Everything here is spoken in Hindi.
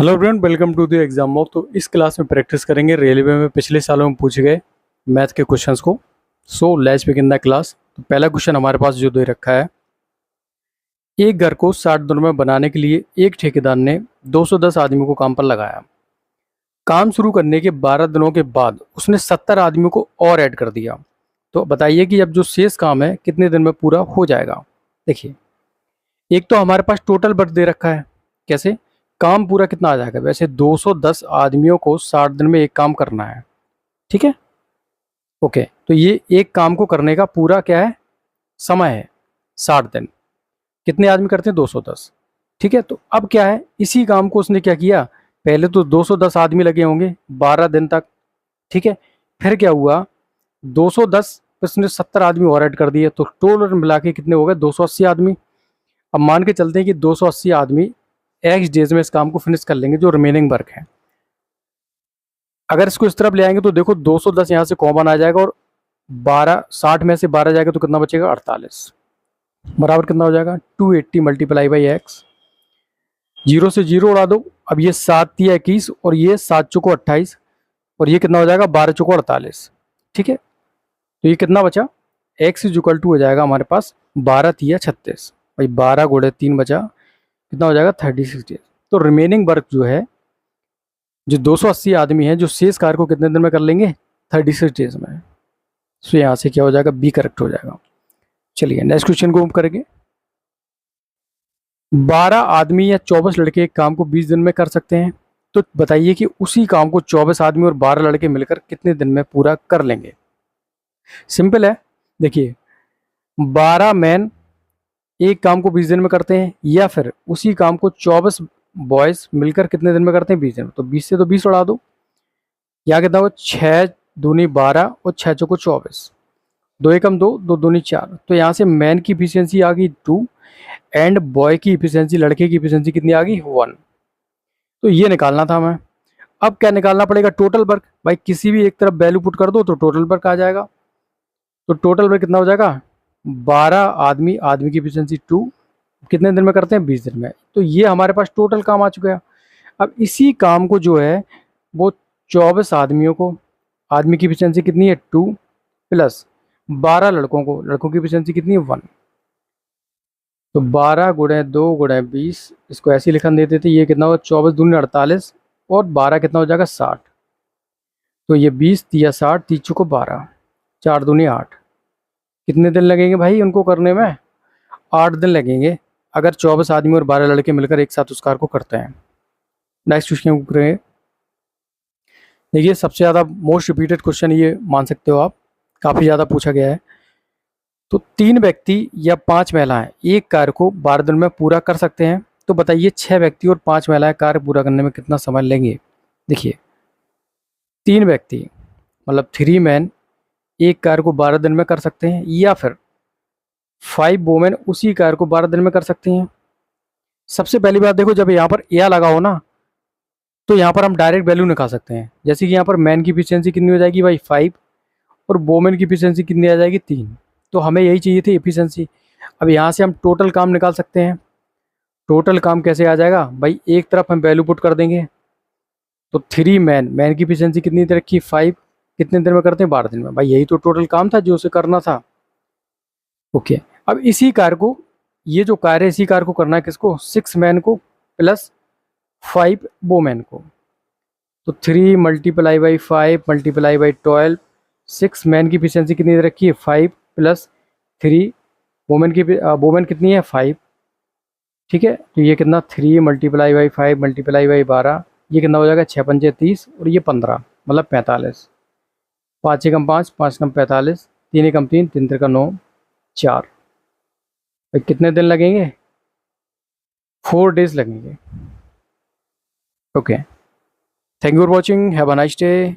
Hello everyone, welcome to the exam mock. तो इस क्लास में प्रैक्टिस करेंगे रेलवे में पिछले सालों में पूछे गए मैथ के क्वेश्चंस को। So let's begin the class. तो पहला क्वेश्चन हमारे पास जो दे रखा है, एक घर को 60 दिनों में बनाने के लिए एक ठेकेदार ने 210 आदमियों को काम पर लगाया। काम शुरू करने के 12 दिनों के बाद उसने 70 आदमियों को और ऐड कर दिया। तो बताइए कि अब जो शेष काम है कितने दिन में पूरा हो जाएगा। देखिए, एक तो हमारे पास टोटल वर्क दे रखा है, कैसे काम पूरा कितना आ जाएगा। वैसे 210 आदमियों को 60 दिन में एक काम करना है, ठीक है। ओके, तो ये एक काम को करने का पूरा क्या है, समय है 60 दिन। कितने आदमी करते हैं, 210, ठीक है। तो अब क्या है, इसी काम को उसने क्या किया, पहले तो 210 आदमी लगे होंगे 12 दिन तक, ठीक है। फिर क्या हुआ, 210 उसने 70 आदमी और ऐड कर दिए, तो टोटल मिला के कितने हो गए, 280 आदमी। अब मान के चलते हैं कि 280 आदमी एक्स डेज में इस काम को फिनिश कर लेंगे जो रिमेनिंग वर्क है। अगर इसको इस तरफ ले आएंगे तो देखो 210 यहाँ से कॉमन आ जाएगा और 12 60 में से 12 जाएगा तो कितना बचेगा, 48 बराबर कितना हो जाएगा, 280 मल्टीप्लाई बाई एक्स। जीरो से जीरो उड़ा दो। अब ये 7×3 = 21 और ये 7×4 = 28 और ये कितना हो जाएगा, 12×4 = 48, ठीक है। तो ये कितना बचा, एक्स इज इक्वल टू हो जाएगा हमारे पास 12×3 = 36 भाई, 12 × 3 बचा, कितना हो जाएगा 36 डेज। तो रिमेनिंग वर्क जो है, जो 280 आदमी हैं, जो शेष कार्य को कितने दिन में कर लेंगे, 36 डेज में। सो यहाँ से क्या हो जाएगा, बी करेक्ट हो जाएगा। चलिए नेक्स्ट क्वेश्चन को मूव करेंगे। 12 आदमी या 24 लड़के एक काम को 20 दिन में कर सकते हैं। तो बताइए कि उसी काम को 24 आदमी और 12 लड़के मिलकर कितने दिन में पूरा कर लेंगे। सिंपल है, देखिए 12 मैन एक काम को 20 दिन में करते हैं, या फिर उसी काम को 24 बॉयज मिलकर कितने दिन में करते हैं, 20 दिन में। तो 20 से तो 20 उड़ा दो, यहाँ कितना हुआ, 6×2 = 12 और 6×4 = 24, 2 एकम 2, 2 दूनी 4। तो यहाँ से मैन की इफिशियंसी आ गई 2 एंड बॉय की इफिशियंसी, लड़के की इफिशियंसी कितनी आ गई, 1। तो ये निकालना था हमें। अब क्या निकालना पड़ेगा, टोटल वर्क। भाई किसी भी एक तरफ वैल्यू पुट कर दो तो टोटल वर्क आ जाएगा। तो टोटल वर्क कितना हो जाएगा, 12 आदमी, आदमी की इफिशियंसी 2, कितने दिन में करते हैं, 20 दिन में। तो ये हमारे पास टोटल काम आ चुका है। अब इसी काम को जो है वो 24 आदमियों को, आदमी की इफिशियंसी कितनी है 2 प्लस 12 लड़कों को, लड़कों की इफिशियंसी कितनी है 1। तो 12 × 2 × 20, इसको ऐसे ही लिखन देते थे, ये कितना होगा 24×2 = 48 और 12 कितना हो जाएगा 60। तो ये 20×3 = 60, 3×4 = 12, 4×2 = 8। कितने दिन लगेंगे भाई उनको करने में, 8 दिन लगेंगे, अगर 24 आदमी और 12 लड़के मिलकर एक साथ उस कार को करते हैं। नेक्स्ट क्वेश्चन करेंगे। देखिए सबसे ज़्यादा मोस्ट रिपीटेड क्वेश्चन ये मान सकते हो आप, काफ़ी ज़्यादा पूछा गया है। तो 3 व्यक्ति या 5 महिलाएं एक कार्य को 12 दिन में पूरा कर सकते हैं। तो बताइए 6 व्यक्ति और 5 महिलाएं कार्य पूरा करने में कितना समय लेंगे। देखिए 3 व्यक्ति मतलब 3 मैन एक कार्य को 12 दिन में कर सकते हैं, या फिर 5 वोमेन उसी कार्य को 12 दिन में कर सकती हैं। सबसे पहली बात देखो, जब यहाँ पर या लगा हो ना, तो यहाँ पर हम डायरेक्ट वैल्यू निकाल सकते हैं। जैसे कि यहाँ पर मैन की इफिशियंसी कितनी हो जाएगी भाई 5 और वोमेन की इफिशियंसी कितनी आ जाएगी 3। तो हमें यही चाहिए थी इफिशियंसी। अब यहाँ से हम टोटल काम निकाल सकते हैं। टोटल काम कैसे आ जाएगा भाई, एक तरफ हम वैल्यू पुट कर देंगे। तो 3 मैन, मैन की इफिशियंसी कितनी देर रखी, 5, कितने दिन में करते हैं, 12 दिन में। भाई यही तो टोटल काम था जो उसे करना था। ओके, अब इसी कार्य को, ये जो कार्य है इसी कार्य को करना है किसको, 6 मैन को प्लस 5 वोमेन को। तो 3 × 5 × 12, 6 मैन की इफिशियंसी कितनी दे रखी है 5 प्लस 3 वोमेन की, वोमेन कितनी है 5, ठीक है। तो ये कितना 3 × 5 × 12, ये कितना हो जाएगा 6×5 = 30 और ये 15 मतलब 45, 5 एकम 5, 5 एकम 45, 3 एकम 3, 3 3 9, 4। भाई कितने दिन लगेंगे, 4 डेज लगेंगे। Okay, thank you for watching, have a nice day.